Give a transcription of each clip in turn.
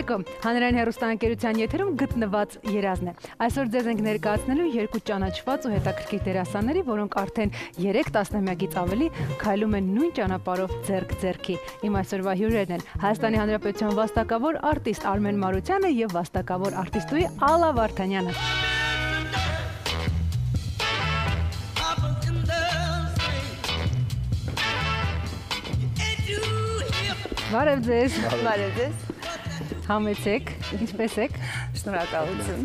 Շարունակում հանրային հեռուստաընկերության եթերում գտնված երազն է։ Այսօր ձեզ ենք ներկայացնելու երկու ճանաչված ու հետաքրքիր դերասանների, որոնք արդեն 3 տասնամյակից ավելի քայլում են նույն ճանապարհով ձեռք ձեռքի։ Իմ այսօրվա հյուրերն են Հայաստանի Հանրապետության վաստակավոր արտիստ Արմեն Մարությանը եւ վաստակավոր արտիստուհի Ալլա Վարդանյանը։ Բարև ձեզ։ Բարև ձեզ։ Համեցեք, ինչպես եք։ Շնորհակալություն։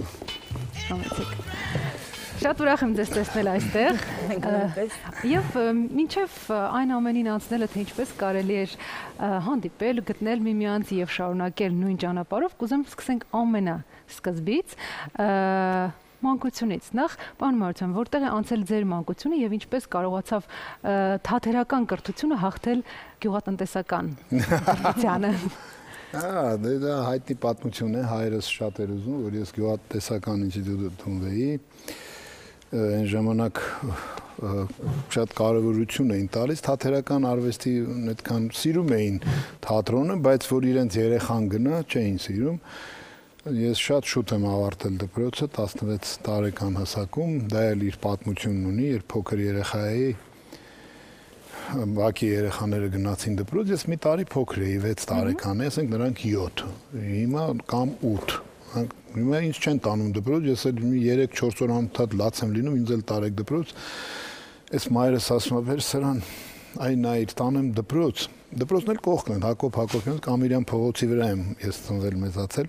Համեցեք։ Շատ ուրախ եմ ձեզ տեսնել այստեղ։ Եվ մինչև այն ամենին անցնելը, թե ինչպես կարելի էր հանդիպել, գտնել միմյանց եւ շարունակել նույն ճանապարհով, կուզեմ սկսենք ամենասկզբից։ Մանկությունից նախ, պարոն Մարության, որտեղ է անցել ձեր մանկությունը եւ ինչպես կարողացավ թատերական կրթությունը հաղթել գյուղատնտեսական կրթությանը։ Դա հայտնի պատմություն է, հայրս շատ էր ուզում, որ ես գյուղատնտեսական ինստիտուտ ընդունվեի։ Այն ժամանակ շատ կարևորություն էին տալիս թատերական արվեստի, այդքան սիրում էին թատրոնը, բայց որ իրենց երեխան գնա, չէին սիրում։ Ես շատ շուտ եմ ավարտել դպրոցը 16 տարեկան հասակում, դա էլ իր պատմությունն ունի, երբ փոքր երեխա էի, բակի երեխաները գնացին դպրոց, ես մի տարի փոքր էի, 6 տարեկան, ասենք նրանք 7, հիմա կամ 8, հիմա ինձ չեն տանում դպրոց, ես էլ 3-4 օր անընդհատ լաց եմ լինում, ինձ էլ տարեք դպրոց, այս մայրս ասում է, վեր սրան, այն նայիր, տանեմ դպրոց, դպրոցն էլ կողքն են, Հակոբ Հակոբյան, Կամիրյան փողոցի վրա եմ ես ծնվել մեծացել։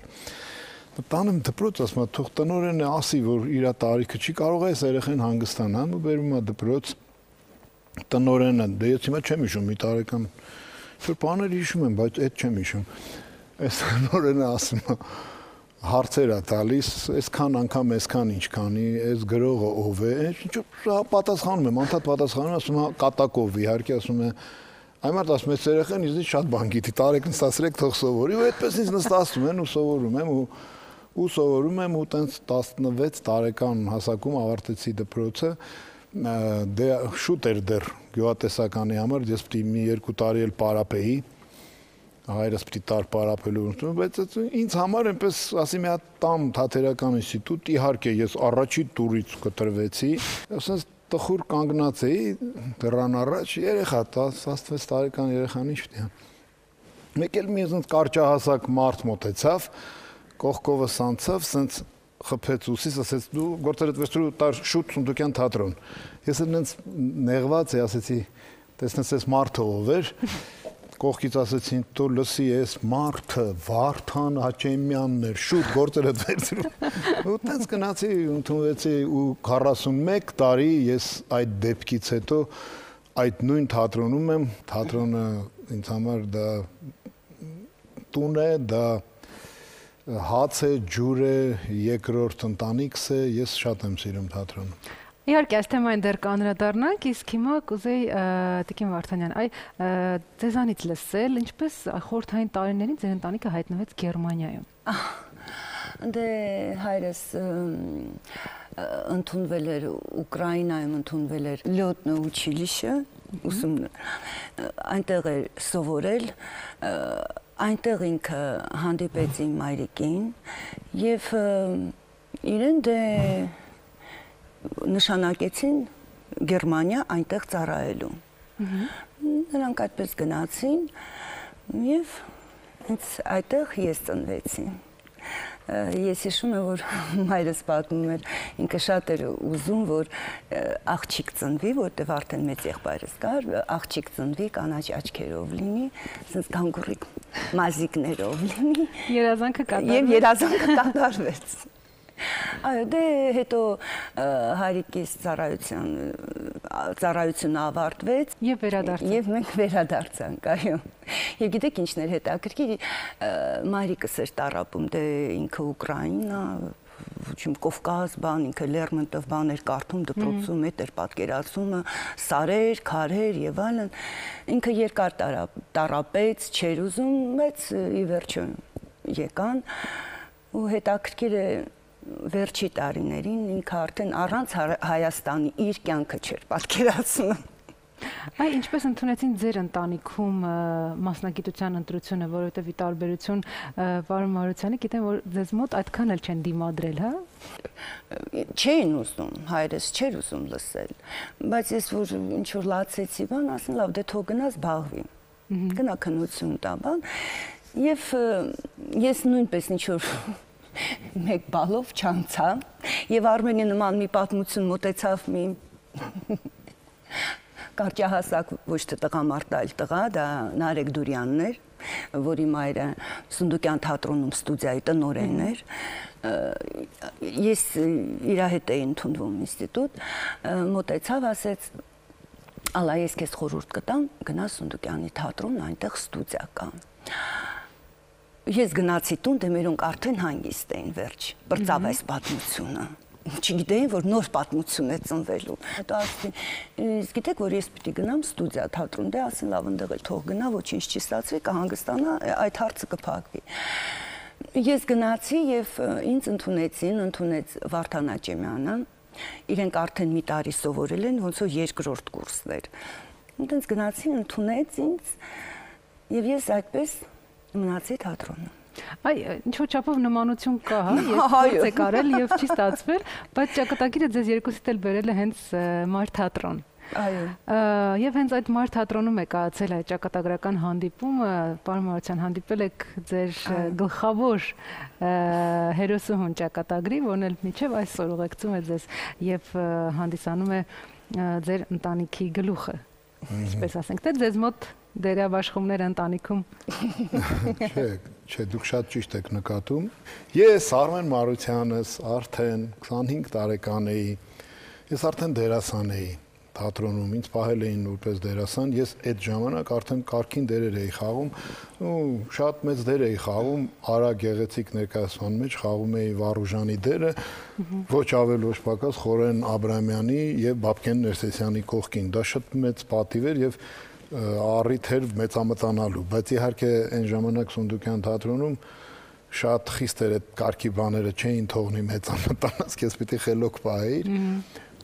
Տանեմ դպրոց, ասում է, թող տնօրենը ասի, որ իր տարիքը չի կարող այս երեխան հանգստանալ, ու բերում է դպրոց տնօրենը, դե ես հիմա չեմ հիշում, մի տարեկան որ բաներ հիշում եմ, բայց այդ չեմ հիշում։ Այս տնօրենը ասում է, հարցեր է տալիս, այսքան անգամ այսքան ինչքանի, այս գրողը ով է, պատասխանում եմ, անդադ պատասխանում, ասում է կատակով, իհարկե ասում է Այմարդ ասում է, երեխան ինձ շատ բան գիտի, տարեկան 13 թող սովորի, ու այդպես ինձ նստացնում են ու սովորում եմ ու սովորում եմ ու տենց 16 տարեկան հասակում ավարտեցի դպրոցը, դե շուտ էր դեռ գյուղատնտեսականի համար, ես պիտի մի 2 տարի էլ պարապեի, հայրս պիտի տար պարապելու ուզում, բայց ինձ համար այնպես ասի մի հատ տամ թատերական ինստիտուտ, իհարկե ես առաջի տուրից կտրվեցի, ասես տխուր կանգնած էի դռան առաջ, երեխա 16 տարեկան երեխան ինչ պիտի։ Մեկ էլ մի կարճահասակ մարդ մոտեցավ, կողքովս անցավ, սենց խփեց ուսիս, ասեց դու գործերդ վերցրու տար շուտ Սունդուկյան թատրոն։ Ես էլ նենց նեղված էի, ասեցի, տեսնես այս մարդը ով էր, կողքից ասեցին, դու լսի այս մարդը Վարդան Հաչեմյանն էր, շուտ գործերդ վերցրու։ Ու տենց գնացի, ընդունվեցի ու 41 տարի ես այդ դեպքից հետո այդ նույն թատրոնում եմ, թատրոնը ինձ համար դա տուն է, դա հաց է, ջուր է, երկրորդ ընտանիքս է, ես շատ եմ սիրում թատրոնը։ Իհարկե, այս թեմային դեռ կանդրադառնանք, իսկ հիմա կուզեի Տիկին Վարդանյան, ձեզանից լսել, ինչպես խորհրդային տարիներին ձեր ընտանիքը հայտնվեց Գերմանիայում։ Դե հայրս ընդունվել էր Ուկրաինայում, ընդունվել էր Լյոտնը училище, այնտեղ էր սովորել, այնտեղ ինքը հանդիպեց իմ մայրիկին եւ իրեն դե նշանակեցին Գերմանիա այնտեղ ծառայելու։ Նրանք այդպես գնացին եւ հենց այդտեղ ես ծնվեցի։ Ես հիշում եմ, որ մայրս պատմում էր, ինքը շատ էր ուզում, որ աղջիկ ծնվի, որտեղ արդեն մեծ եղբայրս կար, աղջիկ ծնվի, կանաչ աչքերով լինի, ասես գանգուրիկ մազիկներով լինի։ Երազանքը կատարվեց։ Եվ երազանքը կատարվեց։ Այո, դե հետո հայրիկիս ծառայությունը ավարտվեց եւ վերադարձանք։ Եվ մենք վերադարձանք, այո։ Եվ գիտեք ինչն էր հետաքրքիր, մայրիկս էր տառապում, դե ինքը Ուկրաինա, Կովկաս, բան, ինքը Լերմոնտով բաներ կարդում դպրոցում, հետ էր պատկերացումը, սարեր, քարեր եւ այլն։ Ինքը երկար տառապեց, չէր ուզում, բայց ի վերջո եկան ու հետաքրքիր է վերջի տարիներին ինքը արդեն առանց Հայաստանի իր կյանքը չէր պատկերացնում։ Այ ինչպես ընդունեցին ձեր ընտանիքում մասնագիտության ընտրությունը, որովհետև ի տարբերություն պարոն Մարությանի, գիտեմ, որ ձեզ մոտ այդքան էլ չեն դիմադրել, հա։ Չէին ուզում, հայրս չէր ուզում լսել, բայց ես որ ինչ որ լացեցի, բան, ասին լավ, դե թող գնաս զբաղվի։ Գնա քննություն տա, բան, եւ ես նույնպես ինչ որ մեկ բալով չանցա, եւ Արմենի նման մի պատմություն մոտեցավ մի կարճահասակ ոչ թե տղամարդ, այլ տղա, դա Նարեկ Դուրյանն էր, որի մայրը Սունդուկյան թատրոնում ստուդիայի տնօրեն էր։ Ես իր հետ էի ընդունվում ինստիտուտ, մոտեցավ, ասեց, ալա ես քեզ խորհուրդ կտամ, գնա Սունդուկյանի թատրոն, այնտեղ ստուդիա կա։ Ես գնացի տուն, դե մերոնք արդեն հանգիստ էին վերջ, բրծավ այս պատմությունը։ Չգիտեին, որ նոր պատմություն է ծնվելու։ Հետո ասեցին, իսկ գիտեք, որ ես պիտի գնամ ստուդիա թատրոն, դե ասին լավ ընդեղ էլ թող գնա, ոչինչ չի ստացվի, կհանգստանա, այդ հարցը կփակվի։ Ես գնացի եւ ինձ ընդունեց Վարդան Աճեմյանը, իրենք արդեն մի տարի սովորել են, ոնց որ երկրորդ կուրսն էր։ Այնտենց գնացի, ընդունեց ինձ եւ ես այդպես մնացի թատրոնում։ Այ ինչ-որ չափով նմանություն կա, հա, ես եք արել եւ չի ստացվել, բայց ճակատագիրը ձեզ երկուսիդ էլ բերել է հենց Մար թատրոն։ Այո։ Եվ հենց այդ Մար թատրոնում է կայացել այդ ճակատագրական հանդիպումը, պարոն Մարության, հանդիպել եք ձեր գլխավոր հերոսուհուն ճակատագրի, որն էլ մինչև այսօր ուղեկցում է ձեզ եւ հանդիսանում է ձեր ընտանիքի գլուխը։ Ինչպես ասենք, դե ձեզ մոտ դերաբաշխումներ ընտանիքում։ Չէ, դուք շատ ճիշտ եք նկատում։ Ես Արմեն Մարությանս արդեն 25 տարեկան էի։ Ես արդեն դերասան էի թատրոնում, ինձ պահել էին որպես դերասան, ես այդ ժամանակ արդեն կարգին դերեր էի խաղում, ու շատ մեծ դեր էի խաղում, Արա գեղեցիկ ներկայացման մեջ խաղում էի Վարուժանի դերը, ոչ ավել ոչ պակաս Խորեն Աբրամյանի եւ Բաբկեն Ներսեսյանի կողքին։ Դա շատ մեծ պատիվ էր եւ առիթ էր մեծամտանալու, բայց իհարկե այն ժամանակ Սունդուկյան թատրոնում շատ խիստ էր այդ կարգի բաները չէին թողնի մեծամտանած, քեզ պիտի խելոք պահեիր։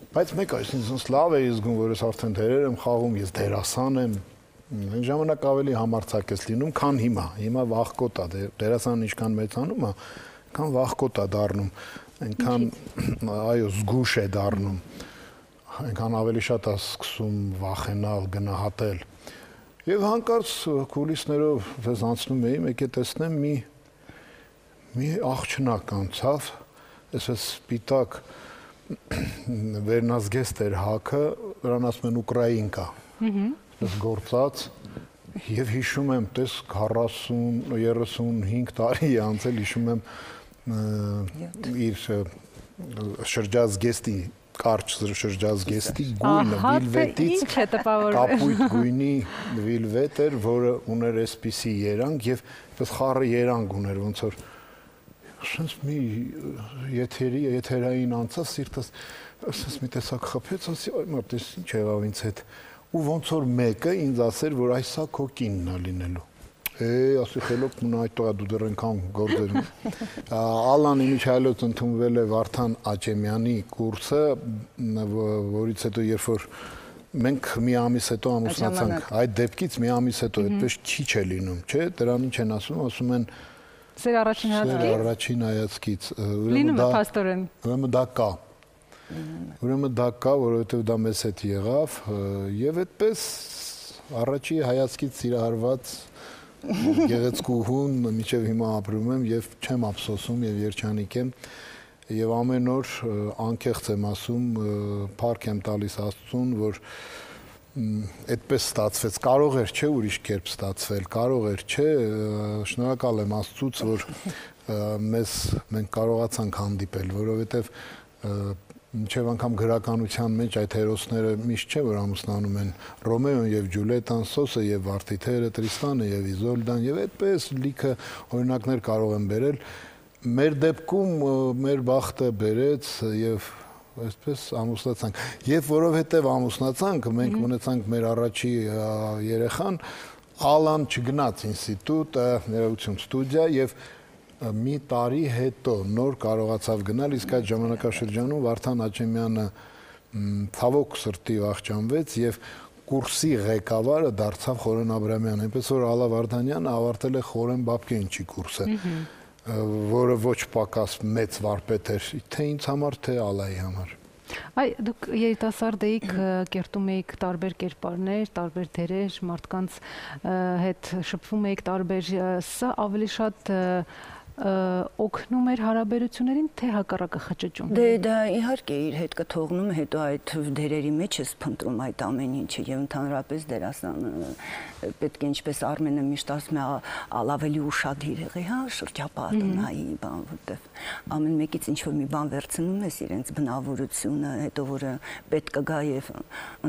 Բայց մեկ այսինքն լավ էի զգում, որ ես արդեն դերեր եմ խաղում, ես դերասան եմ։ Այն ժամանակ ավելի համարձակ ես լինում, քան հիմա։ Հիմա վախկոտ է, դերասանն ինչքան մեծանում է, այնքան վախկոտ է դառնում, այնքան այո, զգուշ է դառնում, այնքան ավելի շատ է սկսում վախենալ, գնահատել։ Եվ հանկարծ կուլիսներով ես անցնում էի, մեկ է տեսնեմ մի աղջնակ անցավ, այսպես սպիտակ վերնազգեստ էր հագը, նրան ասում են Ուկրաինկա, ես գործած եւ հիշում եմ, տես 40-35 տարի է անցել, հիշում եմ իր շրջազգեստի կարճ շրջազգեստի գույնը վիլվետից կապույտ գույնի վիլվետ էր, որը ուներ այսպիսի երանգ եւ այդպես խառը երանգ ուներ, ոնց որ Շենց մի եթերային անցավ սիրտս, ասես մի տեսակ խփեց, ասի, այ մարդ, ես ինչ եղավ ինձ հետ, ու ոնց որ մեկը ինձ ասեր, որ այսա քո կինն է լինելու։ Ասի խելոք մնա այդ տղա դու դեռ այնքան գործեր։ Ալան Իմիջայլոց ընդունվել է Վարդան Աճեմյանի կուրսը, որից հետո երբ որ մենք մի ամիս հետո ամուսնացանք, այդ դեպքից մի ամիս հետո այդպես չի չէ լինում, չէ՞, դրան ինչ են ասում են Սեր առաջին հայացքից։ Սեր առաջին հայացքից։ Լինում է փաստորեն։ Ուրեմն դա կա։ Ուրեմն դա կա, որովհետև դա մեզ հետ եղավ, եւ այդպես առաջի հայացքից սիրահարված գեղեցկուհուն մինչև հիմա ապրում եմ եւ չեմ ափսոսում եւ երջանիկ եմ եւ ամեն օր անկեղծ եմ ասում, փառք եմ տալիս Աստծուն, որ այդպես ստացվեց, կարող էր չէ ուրիշ կերպ ստացվել, կարող էր չէ, շնորհակալ եմ Աստծուց, որ մենք կարողացանք հանդիպել, որովհետև մինչև անգամ գրականության մեջ այդ հերոսները միշտ չէ, որ ամուսնանում են Ռոմեոն եւ Ջուլիետան, Սոսը եւ Վարդիթերը, Տրիստանը եւ Իզոլդան եւ այդպես լիքը օրինակներ կարող են բերել։ Մեր դեպքում մեր բախտը բերեց եւ այսպես ամուսնացանք։ Եվ որովհետև ամուսնացանք, մենք ունեցանք մեր առաջի երեխան, Ալան չգնաց ինստիտուտ, ներողություն ստուդիա եւ մի տարի հետո նոր կարողացավ գնալ, իսկ այդ ժամանակաշրջանում Վարդան Աճեմյանը ցավոք սրտի վախճանվեց եւ կուրսի ղեկավարը դարձավ Խորեն Աբրամյանը, այնպես որ Ալա Վարդանյանը ավարտել է Խորեն Բաբկենչի կուրսը, որը ոչ պակաս մեծ վարպետ էր, թե ինձ համար, թե Ալայի համար։ Այ դուք երիտասարդ էիք, կերտում էիք տարբեր կերպարներ, տարբեր դերեր, մարդկանց հետ շփվում էիք տարբեր, սա ավելի շատ օգնում էր հարաբերություններին, թե հակառակը խճճում։ Դե դա իհարկե իր հետ կթողնում, հետո այդ դերերի մեջ ես փնտրում այդ ամեն ինչը եւ ընդհանրապես դերասանը պետք է ինչպես Արմենը միշտ ասում է ավելի ուշադիր եղի, հա, շրջապատը նայի, բան, որտեվ ամեն մեկից ինչ որ մի բան վերցնում ես իրենց բնավորությունը, հետո որը պետք կգա եւ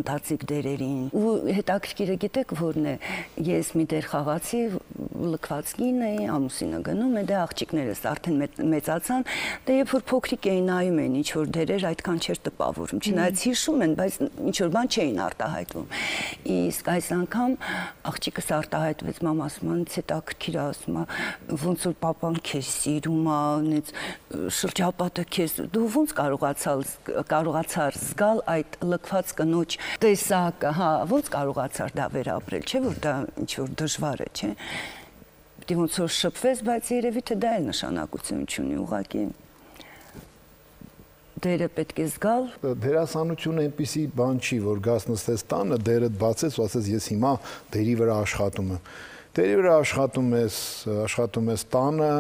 ընթացիկ դերերին։ Ու հետաքրքիրը գիտեք որն է, ես մի դեր խաղացի, լքված կին էի, ամուսինը գնում է, դե աղջիկներս արդեն մեծացան, դե երբ որ փոքրիկ էին նայում են ինչ որ դերեր այդքան չէր տպավորում, չնայած հիշում են, բայց ինչ որ բան չէին արտահայտվում։ Իսկ այս անգամ աղջիկս արտահայտվեց, մամ ասում է, հետաքրքիր է, ասում է, ոնց որ պապան քեզ սիրում է, այնց շրջապատը քեզ, դու ոնց կարողացար զգալ այդ լքված կնոջ տեսակը, հա, ոնց կարողացար դա վերապրել, չէ՞ որ դա ինչ որ դժվար է, չէ՞։ Պետք է ոնց որ շփվես, բայց երևի թե դա էլ նշանակություն չունի, ուղղակի դերը պետք է զգալ։ Դերասանությունը այնպիսի բան չի, որ գաս նստես տանը, դերդ բացես ու ասես ես հիմա դերի վրա աշխատում եմ։ Դերի վրա աշխատում ես տանը,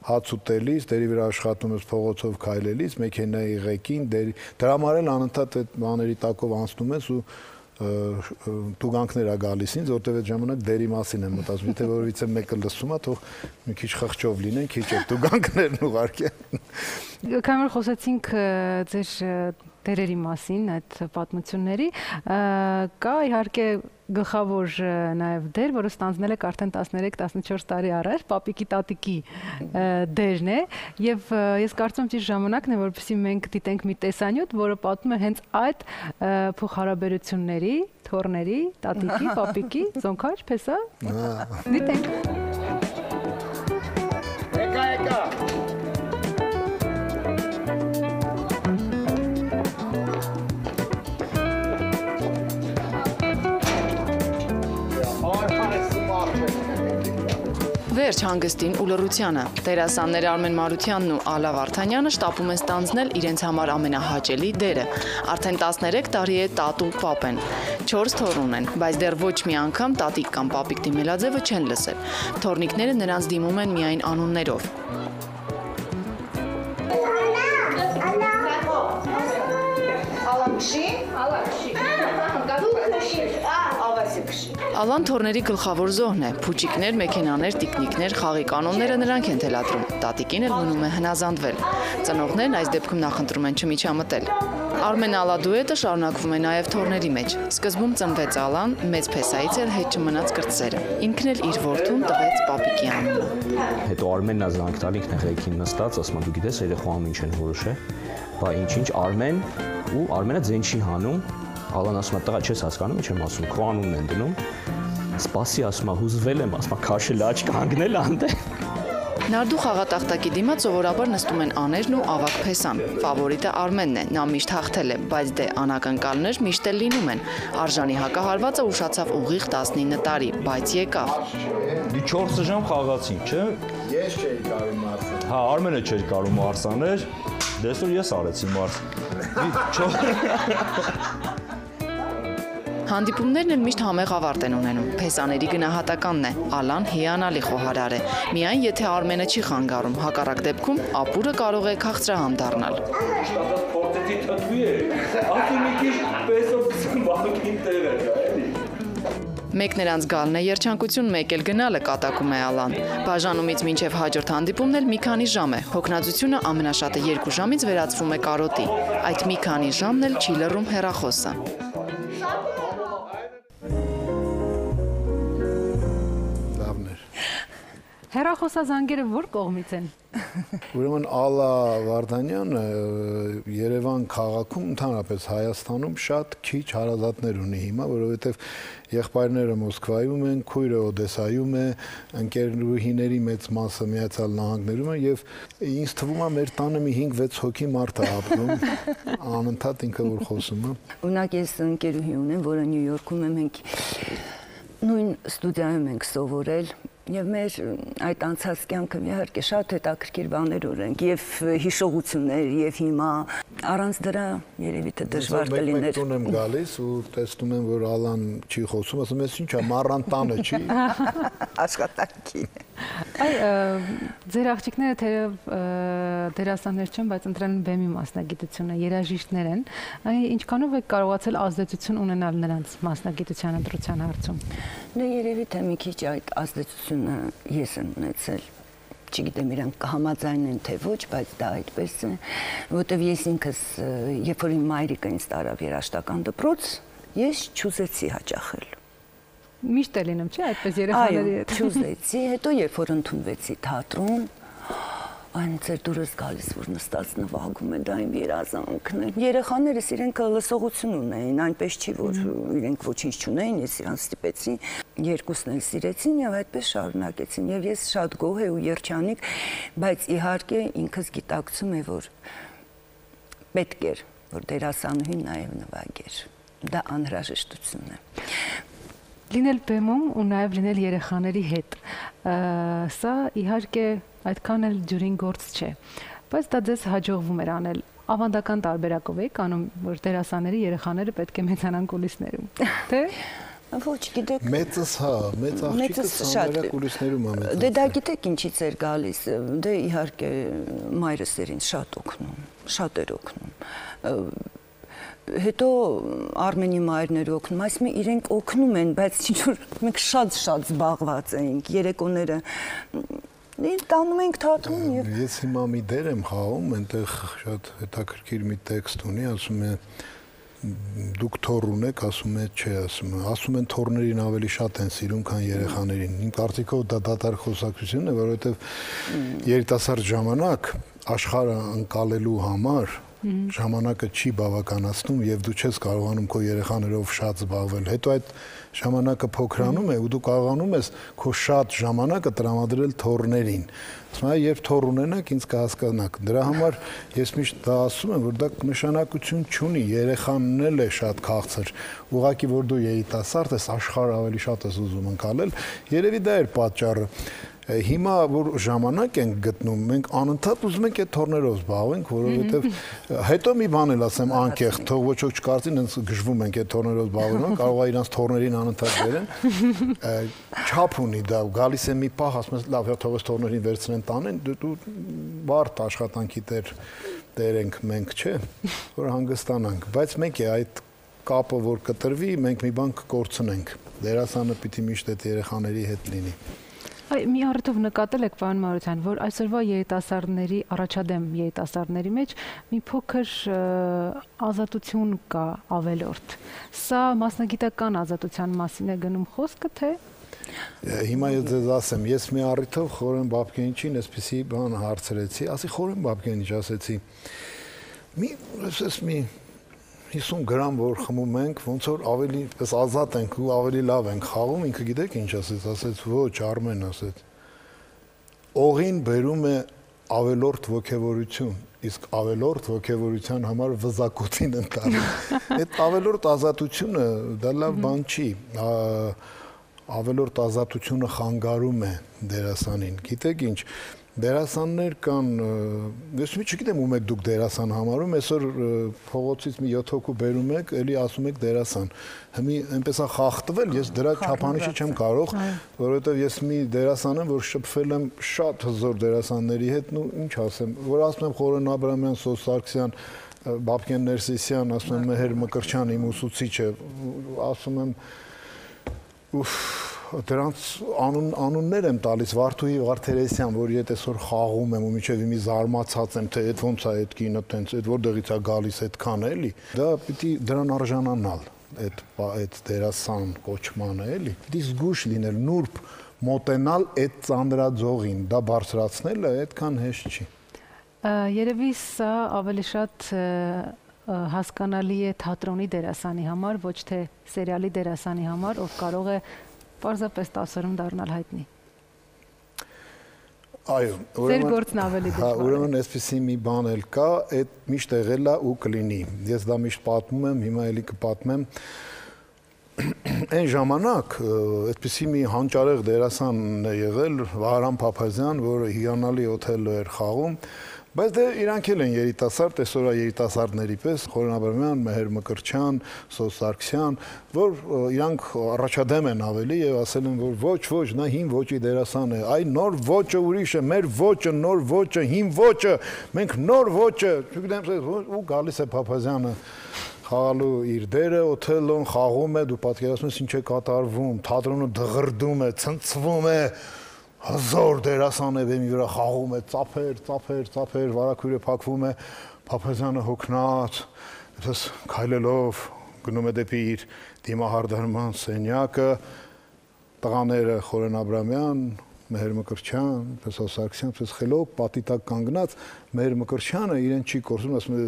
հաց ուտելիս, դերի վրա աշխատում ես փողոցով քայլելիս, մեքենայի ղեկին, դրա համար էլ անընդհատ այդ բաների տակով անցնում ես ու տուգանքներ է գալիս ինձ, որտեղ այդ ժամանակ դերի մասին եմ մտածում, եթե որևիցե մեկը լսում է, թող մի քիչ խղճով լինեն, քիչ այդ տուգանքներն ուղարկե։ Քանի որ խոսեցինք ձեր դերերի մասին, այդ պատմությունների, կա իհարկե գլխավոր նաև դեր, որը ստանձնել եք արդեն 13-14 տարի առաջ, պապիկի տատիկի դերն է, եւ ես կարծում եմ ճիշտ ժամանակն է, որպեսզի մենք դիտենք մի տեսանյութ, որը պատմում է հենց այդ փոխհարաբերությունների, թոռների, տատիկի, պապիկի, զոնքաչ, փեսա։ Դիտենք։ Եկա։ Վերջ հանգստին ու լռությանը, դերասաններ Արմեն Մարությանն ու Ալա Վարդանյանը շտապում են ստանձնել իրենց համար ամենահաճելի դերը։ Արդեն 13 տարի է տատ ու պապ են, 4 թոռ ունեն, բայց դեռ ոչ մի անգամ տատիկ կամ պապիկ դիմելաձևը չեն լսել։ Թոռնիկները նրանց դիմում են միայն անուններով։ Ալան թոռների գլխավոր զոհն է, փուչիկներ, մեքենաներ, տիկնիկներ, խաղի կանոնները նրանք են թելադրում, տատիկին էլ մնում է հնազանդվել։ Ծնողներն այս դեպքում նախընտրում են չմիջամտել։ Արմեն Ալա դուետը շարունակվում է նաև թոռների մեջ։ Սկզբում ծնվեց Ալան, մեծ փեսայից էլ հետ չմնաց կրտսերը։ Ինքն էլ իր որդուն տվեց պապիկի անունը։ Հետո Արմենն է զանգ տալ, ինքն է ղեկին նստած, ասում է դու գիտես երեխան ինչ են որոշել, բա ինչ Արմեն ու Արմենը ձեն չի հանում։ Ալան ասում է տղա չես հասկանում, ինչ եմ ասում, քո անունն են դնում։ Սպասի, ասում է հուզվել եմ, ասում է քաշել աչք կանգնել անտե։ Նարդու խաղատախտակի դիմաց սովորաբար նստում են աներն ու ավագ փեսան։ Ֆավորիտը Արմենն է, նա միշտ հաղթել է, բայց դե անակնկալներ միշտ էլ լինում են։ Արժանի հակահարվածը ուշացավ ուղիղ 19 տարի, բայց եկավ։ Մի 4 ժամ խաղացինք, չէ՞։ Ես չէի կարում արսանել։ Հա, Արմենը չէր կարում արսաներ, դեսօր ես արեցի մարս։ Հանդիպումներն էլ միշտ համեղ ավարտ են ունենում, փեսաների գնահատականն է, Ալան հիանալի խոհարար է, միայն եթե Արմենը չի խանգարում, հակառակ դեպքում ապուրը կարող է քաղցրահամ դառնալ։ Մեկ նրանց գալն է երջանկություն, մեկ էլ գնալը կատակում է Ալան։ Բաժանումից մինչև հաջորդ հանդիպումն էլ մի քանի ժամ է, հոգնածությունը ամենաշատը 2 ժամից վերածվում է կարոտի, այդ մի քանի ժամն էլ չի լռում հեռախոսը։ Հեռախոսազանգերը որ կողմից են։ Ուրեմն Ալլա Վարդանյանը Երևան քաղաքում, ընդհանրապես Հայաստանում շատ քիչ հարազատներ ունի հիմա, որովհետև եղբայրները Մոսկվայում են, քույրը Օդեսայում է, ընկերուհիների մեծ մասը Միացյալ Նահանգներում են եւ ինձ թվում է մեր տանը մի 5-6 հոգի մարդ է ապրում, անընդհատ ինքը որ խոսում է։ Ունակ ես ընկերուհի ունեմ, որը Նյու Յորքում է, մենք նույն ստուդիայում ենք սովորել եւ մեր այդ անցած կյանքը իհարկե շատ հետաքրքիր բաներ ունենք եւ հիշողություններ եւ հիմա առանց դրա երևի թե դժվար կլիներ։ Ես ունեմ գալիս ու տեսնում եմ որ Ալան չի խոսում, ասում ես ինչա մառան տանը չի աշխատանքի։ Այ ձեր աղջիկները թերև դերասաններ չեն, բայց ընտրել են բեմի մասնագիտությունը, երաժիշտներ են։ Այ ինչքանով եք կարողացել ազդեցություն ունենալ նրանց մասնագիտության ընտրության հարցում։ Դե երևի թե մի քիչ այդ ազդեցությունը ես եմ ունեցել։ Չգիտեմ իրանք կհամաձայնեն թե ոչ, բայց դա այդպես է, որտեվ ես ինքս երբ որ իմ մայրիկը ինձ տարավ երաժշտական դպրոց, ես չուզեցի հաճախել։ Միշտ է լինում, չէ՞, այդպես երեխաների հետ։ Այո, չուզեցի, հետո երբ որ ընդունվեցի թատրոն, այն ծեր դուրս գալիս, որ նստած նվագում է, դա իմ երազանքն է։ Երեխաներս իրենք լսողություն ունեին, այնպես չի, որ իրենք ոչինչ չունեին, ես իրանց ստիպեցի, երկուսն էլ սիրեցին եւ այդպես շարունակեցին։ Եվ ես շատ գոհ ու երջանիկ, բայց իհարկե ինքս գիտակցում եմ, որ պետք էր, որ դերասանուհին նաեւ նվագեր։ Դա անհրաժեշտություն է։ Լինել բեմում ու նաև լինել երեխաների հետ։ Սա իհարկե այդքան էլ ջրին գործ չէ, բայց դա ձեզ հաջողվում էր անել։ Ավանդական տարբերակով եք անում, որ դերասանների երեխաները պետք է մեծանան կուլիսներում, թե՞։ Ոչ, գիտեք, մեծս հա, մեծ աղջիկս համարյա կուլիսներում է մեծացել։ Դե դա գիտեք ինչից էր գալիս, դե իհարկե մայրս էր ինձ շատ օգնում, շատ էր օգնում։ Հետո Արմենի մայրն էր օգնում, այսինքն իրենք օգնում են, բայց ինչ-որ մենք շատ զբաղված էինք, երեկոները տանում ենք թատրոն եւ Ես հիմա մի դեր եմ խաղում, այնտեղ շատ հետաքրքիր մի տեքստ ունի, ասում է դուք թոռ ունեք, ասում է չէ, ասում են թոռներին ավելի շատ են սիրում, քան երեխաներին։ Իմ կարծիքով դա դատարկ խոսակցություն է, որովհետեւ երիտասարդ ժամանակ աշխարհը ընկալելու համար ժամանակը չի բավականացնում եւ դու չես կարողանում քո երեխաներով շատ զբաղվել։ Հետո այդ ժամանակը փոքրանում է ու դու կարողանում ես քո շատ ժամանակը տրամադրել թոռներին։ Ասում եմ, երբ թոռ ունենաք, ինձ կհասկանաք։ Դրա համար ես միշտ դա ասում եմ, որ դա նշանակություն չունի, երեխանն էլ է շատ քաղցր։ Ուղղակի որ դու երիտասարդ ես, աշխարհը ավելի շատ ես ուզում ընկալել, երևի դա էր պատճառը։ Հիմա որ ժամանակ ենք գտնում, մենք անընդհատ ուզում ենք այդ թոռներով զբաղվենք, որովհետև հետո մի բան էլ ասեմ անկեղծ, թող ոչ ոք չկարծի, ինձ գժվում ենք այդ թոռներով զբաղվելու, կարող է իրանց թոռներին անընդհատ բերեն։ Չափ ունի դա, գալիս է մի պահ, ասում ես, լավ, թող այս թոռներին վերցնեն տանեն, դու բարդ աշխատանքի տեր ենք մենք, չէ, որ հանգստանանք, բայց մեկ է այդ կապը որ կտրվի, մենք մի բան կկորցնենք։ Դերասանը պիտի միշտ այդ երեխաների հետ լինի։ Այ մի առիթով նկատել եք պարոն Մարության, որ այսօրվա երիտասարդների, առաջադեմ երիտասարդների մեջ մի փոքր ազատություն կա ավելորդ։ Սա մասնագիտական ազատության մասին է գնում խոսքը, թե։ Հիմա ես ձեզ ասեմ, ես մի առիթով Խորեն Բաբկենիչին այսպեսի բան հարցրեցի, ասի Խորեն Բաբկենիչ ասեցի։ Մի 50 գրամ որ խմում ենք, ոնց որ ավելի պես ազատ ենք ու ավելի լավ ենք խաղում, ինքը գիտեք ինչ ասեց, ոչ, Արմեն ասեց։ Օղին բերում է ավելորդ ոգևորություն, իսկ ավելորդ ոգևորության համար վզակոծին են տալիս։ Այդ ավելորդ ազատությունը դա լավ բան չի։ Ավելորդ ազատությունը խանգարում է դերասանին։ Գիտեք ինչ, դերասաններ կան, ես չգիտեմ ում եք դուք դերասան համարում, այսօր փողոցից մի 7 հոգու բերում եք, էլի ասում եք դերասան։ Հիմա այնպես է խախտվել, ես դրա չափանիշը չեմ կարող, որովհետև ես մի դերասան եմ, որ շփվել եմ շատ հզոր դերասանների հետ, ու ինչ ասեմ, որ ասում եմ Խորեն Աբրամյան, Սոս Սարգսյան, Բաբկեն Ներսիսյան, ասում եմ Մեհեր Մկրտչյան, իմ ուսուցիչը, ասում եմ դրանց անուններ եմ տալիս Վարդուհի Վարդերեսյան, որ եթե այսօր խաղում եմ ու միջև իմի զարմացած եմ, թե այդ ոնց է այդ կինը տենց, այդ որտեղից է գալիս այդքան էլի, դա պիտի դրան արժանանալ, այդ դերասան կոչմանը էլի, պիտի զգույշ լինել, նուրբ մոտենալ այդ ծանրաձողին, դա բարձրացնելը այդքան հեշտ չի։ Երևի սա ավելի շատ հասկանալի է թատրոնի դերասանի համար, ոչ թե սերիալի դերասանի համար, ով կարող է պարզապես 10 օրում դառնալ հայտնի։ Այո, Ձեր գործն ավելի դժվար է։ Ուրեմն այսպեսի մի բան էլ կա, այդ միշտ եղել է ու կլինի։ Ես դա միշտ պատմում եմ, հիմա էլի կպատմեմ։ Այն ժամանակ այդպեսի մի հանճարեղ դերասան է եղել Վահրամ Փափազյան, որը հիանալի Օթելլո էր խաղում, բայց դե իրանք էլ են երիտասարդ, այսօրվա երիտասարդների պես Խորեն Աբրամյան, Մեհեր Մկրտչյան, Սոս Սարգսյան, որ իրանք առաջադեմ են ավելի եւ ասել են, որ ոչ, նա հին ոճի դերասան է, այ նոր ոճը ուրիշ է, մեր ոճը, նոր ոճը, հին ոճը, մենք նոր ոճը, չգիտեմ, ու գալիս է Փափազյանը խաղալու իր դերը, Օթելլոն խաղում է, դու պատկերացնում ես ինչ է կատարվում, թատրոնը դղրդում է, ցնցվում է, հզոր դերասան է բեմի վրա խաղում է, ծափեր, վարակույրը փակվում է, Փափազյանը հոգնած, այդպես քայլելով գնում է դեպի իր դիմահարդարման սենյակը, տղաները Խորեն Աբրամյան, Մեհեր Մկրտչյան, Սոս Սարգսյան, պես խելոք պատի տակ կանգնած, Մեհեր Մկրտչյանը իրեն չի կորցնում, ասում է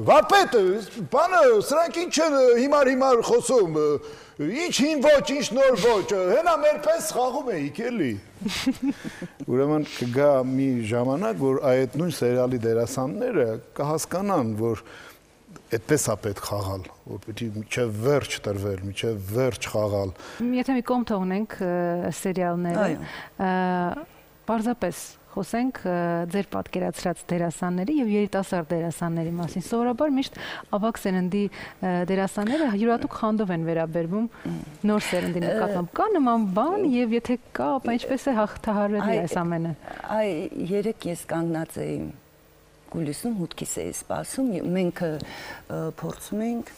վարպետ, բանը, սրանք ինչ են հիմար խոսում, ինչ հին ոչ, ինչ նոր ոչ, հենա մեր պես խաղում էիք էլի։ Ուրեմն կգա մի ժամանակ, որ այդ նույն սերիալի դերասանները կհասկանան, որ այդպես է պետք խաղալ, որ պետք է մինչև վերջ տրվել, մինչև վերջ խաղալ։ Եթե մի կողմ թողնենք սերիալները, պարզապես խոսենք ձեր պատկերացրած դերասանների եւ երիտասարդ դերասանների մասին։ Սովորաբար միշտ ավագ սերնդի դերասանները յուրատուկ խանդով են վերաբերվում նոր սերնդի նկատմամբ։ Կա նման բան եւ եթե կա, ապա ինչպես է հաղթահարելի այս ամենը։ Այ երեք ես կանգնած էի կուլիսում, հուտքիս էի սպասում, մենք փորձում ենք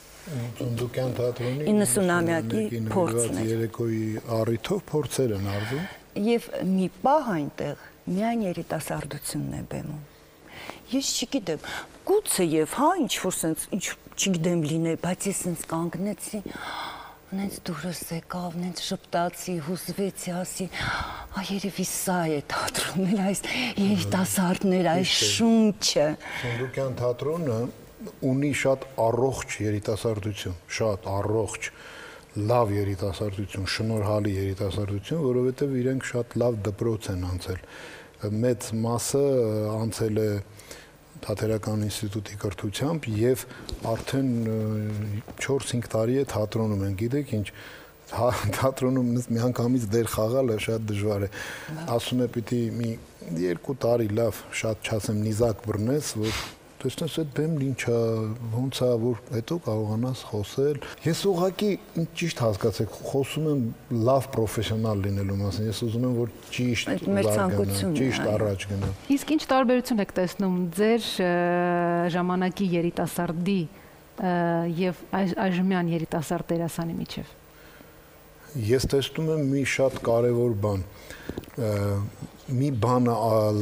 Ծնդուկյան թատրոնի 90-ամյակի փորձն էր։ Երեկոյի առիթով փորձեր են արվում։ Եվ մի պահ այնտեղ միայն երիտասարդությունն է բեմում։ Ես չգիտեմ, գուցե եւ հա ինչ-որ sense, ինչ չգիտեմ լինել, բայց ես sense կանգնեցի, նենց դուրս եկավ, նենց շփտացի, հուզվեցի, ասի, երևի սա է թատրոնն, այս երիտասարդներ, այս շունչը։ Ծնդուկյան թատրոնը ունի շատ առողջ երիտասարդություն, շատ առողջ, լավ երիտասարդություն, շնորհալի երիտասարդություն, որովհետև իրենք շատ լավ դպրոց են անցել։ Մեծ մասը անցել է Թատերական ինստիտուտի կրթությամբ եւ արդեն 4-5 տարի է թատրոնում են, գիտեք ինչ, թատրոնում միանգամից դեր խաղալը շատ դժվար է։ Ասում է պիտի մի 2 տարի լավ, շատ չասեմ նիզակ բռնես, որ տեսնես այդ բեմն ինչա, ոնց է, որ հետո կարողանաս խոսել։ Ես ուղղակի ճիշտ հասկացեք, խոսում եմ լավ պրոֆեսիոնալ լինելու մասին։ Ես ուզում եմ, որ ճիշտ զարգանա, ճիշտ առաջ գնա։ Իսկ ինչ տարբերություն եք տեսնում ձեր ժամանակի երիտասարդի եւ այժմյան երիտասարդ դերասանի միջև։ Ես տեսնում եմ մի շատ կարևոր բան։ Մի բանը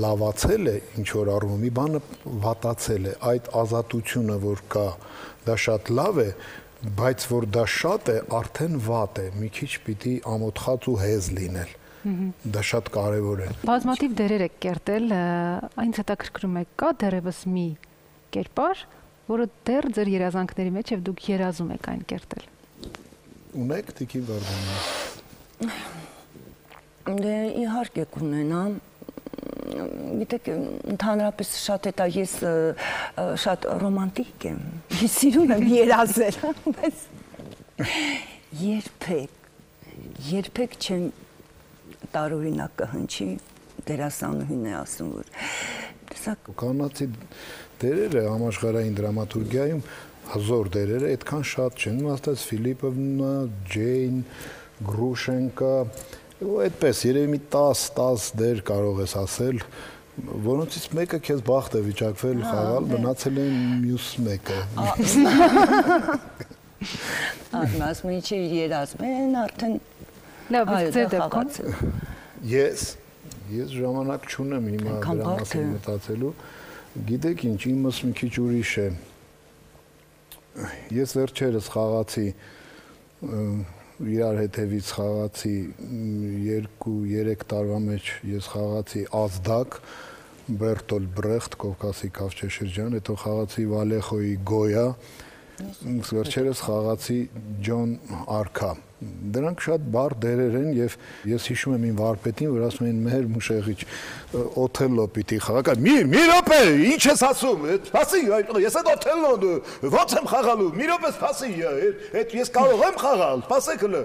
լավացել է, ինչ որ առումով, մի բանը վատացել է, այդ ազատությունը, որ կա, դա շատ լավ է, բայց որ դա շատ է, արդեն վատ է, մի քիչ պիտի ամոթխած ու հեզ լինել, դա շատ կարևոր է։ Բազմաթիվ դերեր եք կերտել, այնց հետաքրքրում է, կա դեռևս մի կերպար, որը դեռ ձեր երազանքների մեջ եւ դուք երազում եք այն կերտել։ Ունեք Տիկին Վարդանյան։ Դե իհարկե կունենամ, գիտեք, ընդհանրապես շատ հետա ես շատ ռոմանտիկ եմ, ես սիրում եմ երազել, բայց երբեք չեմ տարօրինակ կհնչի, դերասանուհին է ասում, որ տեսակ կանացի դերերը համաշխարհային դրամատուրգիայում հզոր դերերը այդքան շատ չեն, ասած Ֆիլիպովնա, Ջեյն, Գրուշենկա, այդպես երևի մի 10 դեր կարող ես ասել, որոնցից մեկը քեզ բախտ է վիճակվել խաղալ, մնացել է մյուս մեկը։ Ասում ինչ է երազում են արդեն լավ, ձեր դեպքում Ես ժամանակ չունեմ հիմա դրա մասին մտածելու, գիտեք ինչ, իմս մի քիչ ուրիշ է։ Ես վերջերս խաղացի իրար հետևից խաղացի 2-3 տարվա մեջ ես խաղացի Ազդակ, Բերտոլ Բրեխտ, Կովկասի կավճեշրջան, հետո խաղացի Վալեխոյի Գոյա, վերջերս խաղացի Ջոն Արքա։ Դրանք շատ բար դերեր են եւ ես հիշում եմ իմ վարպետին, որ ասում էին մեր մուշեղիչ Օթելլո պիտի խաղա։ Մի րոպե, ինչ ես ասում։ Սպասի, ես այդ Օթելլոն ո՞նց եմ խաղալու։ Մի րոպե սպասի, այդ ես կարող եմ խաղալ, սպասեք հլը։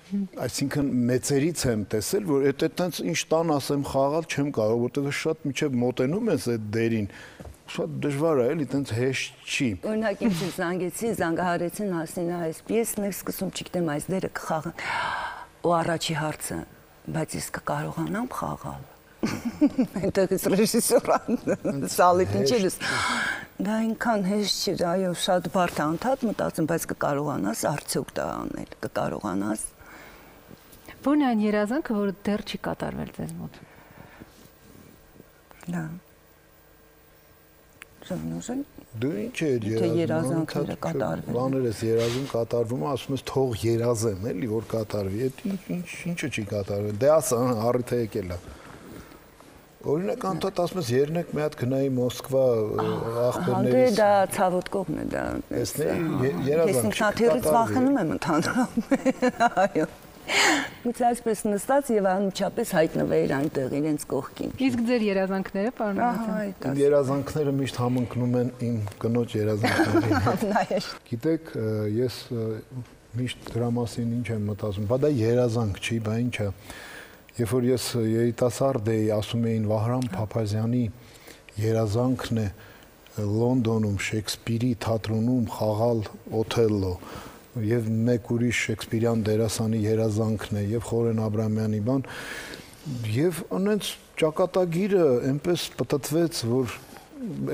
Այսինքն մեծերից եմ տեսել, որ այդտենց ինչ տան ասեմ խաղալ չեմ կարող, որտեղ շատ միջև մոտենում ես այդ դերին։ Շատ դժվար է, էլի, այտենց հեշտ չի։ Օրինակ ինձ զանգեցի, զանգահարեցին, ասին այս պիեսն է սկսում, չգիտեմ, այս դերը կխաղան։ Ու առաջի հարցը, բայց ես կկարողանամ խաղալ։ Այնտեղից ռեժիսորան սալիտ ինչերս։ Դա այնքան հեշտ չէ, այո, շատ բարդ է անդադ մտածում, բայց կկարողանաս արդյոք դա անել, կկարողանաս։ Ո՞րն է այն երազանքը, որը դեռ չի կատարվել ձեզ մոտ։ Դա Ժանուժեն Դու ինչ է երազանքները կատարվել։ Բաներ ես երազում կատարվում, ասում ես թող երազեմ, էլի որ կատարվի։ Այդ ինչը չի կատարվել։ Դե ասա, առիթը եկել է։ Օրինակ անդադ ասում ես երնեք մի հատ գնայի Մոսկվա ախպերներից։ Դա ցավոտ կողմն է դա։ Ես ինքնաթիռից վախենում եմ ընդհանրապես։ Այո։ Գուցե այսպես նստած եւ անմիջապես հայտնվեիր այնտեղ իրենց կողքին։ Իսկ ձեր երազանքները, պարոն Մաթյան։ Իմ երազանքները միշտ համընկնում են իմ կնոջ երազանքներին։ Գիտեք, ես միշտ դրա մասին ինչ եմ մտածում, բա դա երազանք չի, բա ինչ է։ Երբ որ ես երիտասարդ էի, ասում էին Վահրամ Փափազյանի երազանքն է Լոնդոնում Շեքսպիրի թատրոնում խաղալ Օթելլո եւ մեկ ուրիշ Շեքսպիրյան դերասանի երազանքն է եւ Խորեն Աբրամյանի բան եւ անենց ճակատագիրը այնպես պատտվեց, որ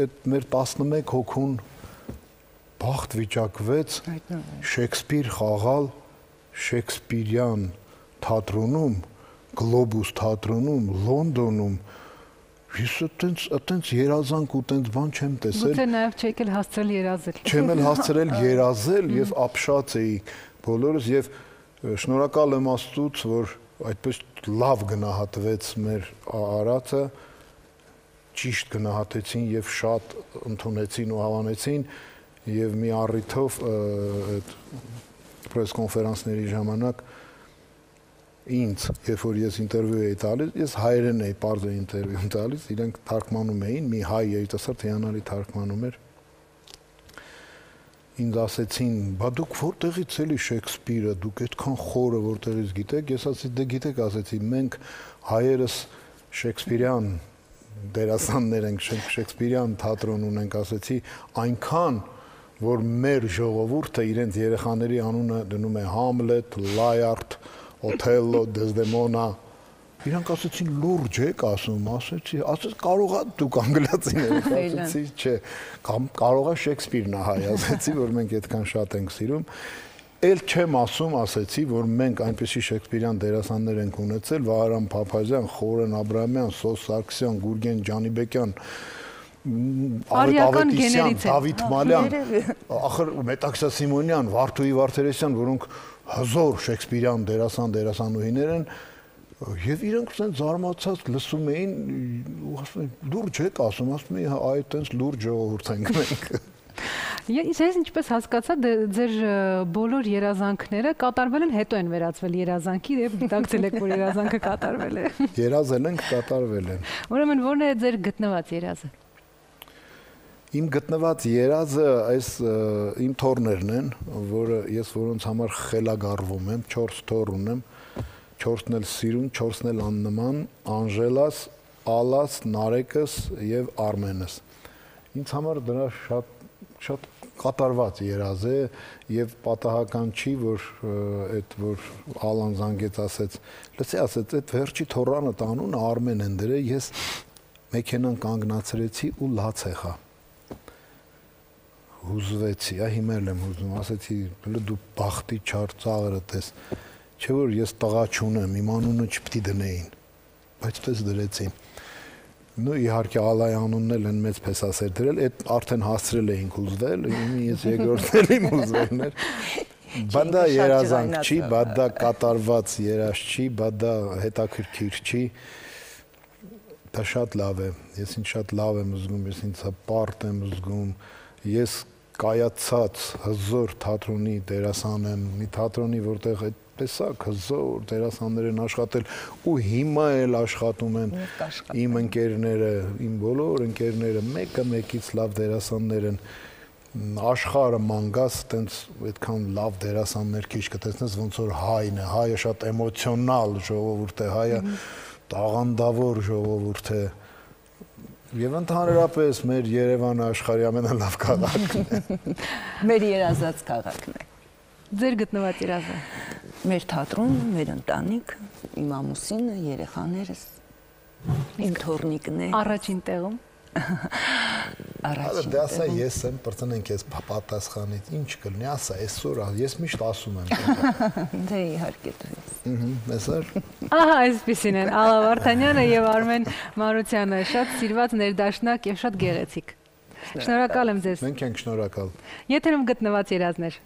այդ մեր 11 հոգուն բախտ վիճակվեց Շեքսպիր խաղալ Շեքսպիրյան թատրոնում, Գլոբուս թատրոնում, Լոնդոնում Ես այտենց երազանք ու այտենց բան չեմ տեսել։ Գուցե նաև չեք էլ հասցրել երազել։ Չեմ էլ հասցրել երազել եւ ապշած էի բոլորս եւ շնորհակալ եմ Աստծուց, որ այդպես լավ գնահատվեց մեր արածը, ճիշտ գնահատեցին եւ շատ ընդունեցին ու հավանեցին եւ մի առիթով այդ պրես կոնֆերանսների ժամանակ ինձ, երբ որ ես ինտերվյու էի տալիս, ես հայերեն էի պարզ ինտերվյու տալիս, իրենք թարգմանում էին, մի հայ երիտասարդ հիանալի թարգմանում էր։ Ինձ ասեցին, բա դուք որտեղից էլի Շեքսպիրը, դուք այդքան խորը որտեղից գիտեք, ես ասեցի, դե գիտեք, ասեցի, մենք հայերս Շեքսպիրյան դերասաններ ենք, Շեքսպիրյան թատրոն ունենք, ասեցի, այնքան, որ մեր ժողովուրդը իրենց երեխաների անունը դնում է Համլետ, Լայարդ, Օթելլո, Դեզդեմոնա, իրանք ասեցին լուրջ եք ասում, ասեցի կարող է դուք անգլիացին եք, ասեցի չէ, կարող է Շեքսպիրն է հայ, ասեցի, որ մենք այդքան շատ ենք սիրում, էլ չեմ ասում, ասեցի, որ մենք այնպեսի Շեքսպիրյան դերասաններ ենք ունեցել, Վահրամ Փափազյան, Խորեն Աբրամյան, Սոս Սարգսյան, Գուրգեն Ջանիբեկյան, Ավետիսյան, Դավիթ Մալյան, ախր Մետաքսյա Սիմոնյան, Վարդուհի Վարդերեսյան, որոնք հզոր Շեքսպիրյան դերասանուհիներ են, եւ իրենք ցած զարմացած լսում էին ու ասում էին լուրջ եք ասում, ասում էին այ այտենց լուրջ ժողովուրդ ենք մենք։ Ես ինչպես հասկացա, ձեր բոլոր երազանքները կատարվել են, հետո են վերածվել երազանքի եւ դիտակցել եք, որ երազանքը կատարվել է։ Երազել ենք, կատարվել են։ Ուրեմն ո՞րն է ձեր գտնված երազը։ Իմ գտնված երազը այս իմ թոռներն են, որը ես որոնց համար խելագարվում եմ, 4 թոռ ունեմ, 4-ն էլ սիրուն, 4-ն էլ աննման, Անժելաս, Ալաս, Նարեկս եւ Արմենս։ Ինձ համար դրա շատ կատարված երազ է եւ պատահական չի, որ այդ որ Ալան զանգեց ասեց, լսի ասեց, այդ վերջի թոռանը տանունը Արմեն են դրել, ես մեքենան կանգնացրեցի ու լաց եղա։ Հուզվեցի, հիմա եմ հուզում, ասեցի, դու բախտի չար ծաղրը տես, չէ որ ես տղա չունեմ, իմ անունը չպետք է դնեին, բայց տես դրեցին։ Նու իհարկե Ալայի անունն էլ են մեծ փեսասեր դրել, այդ արդեն հասցրել էինք հուզվել, ես երկրորդն էլ իմ հուզվելն էր։ Բա դա երազանք չի, բա դա կատարված երազ չի, բա դա հետաքրքիր չի։ Դա շատ լավ է։ Ես ինձ շատ լավ եմ զգում, ես ինձ հպարտ եմ զգում։ Ես կայացած հզոր թատրոնի դերասան եմ, մի թատրոնի, որտեղ այդպեսակ հզոր դերասաններ են աշխատել ու հիմա էլ աշխատում են իմ ընկերները, իմ բոլոր ընկերները, մեկը մեկից լավ դերասաններ են։ Աշխարհը մանգաս տենց այդքան լավ դերասաններ քիչ կտեսնես, ոնց որ հայն է, հայը շատ էմոցիոնալ ժողովուրդ է, հայը տաղանդավոր ժողովուրդ է։ Եվ ընդհանրապես մեր Երևանը աշխարհի ամենալավ քաղաքն է։ Մեր երազած քաղաքն է։ Ձեր գտնված երազը։ Մեր թատրոնը, մեր ընտանիքը, իմ ամուսինը, երեխաներս, իմ թոռնիկն է։ Առաջին տեղում։ Առաջին Դե ասա ես եմ, բրցնենք ես պատասխանից, ինչ կլինի, ասա, այսօր ես միշտ ասում եմ։ Դե իհարկե դու։ Այսօր։ Ահա, այսպեսին են Ալլա Վարդանյանը եւ Արմեն Մարությանը, շատ սիրված ներդաշնակ եւ շատ գեղեցիկ։ Շնորհակալ եմ ձեզ։ Մենք ենք շնորհակալ։ Եթերում գտնված երազներ։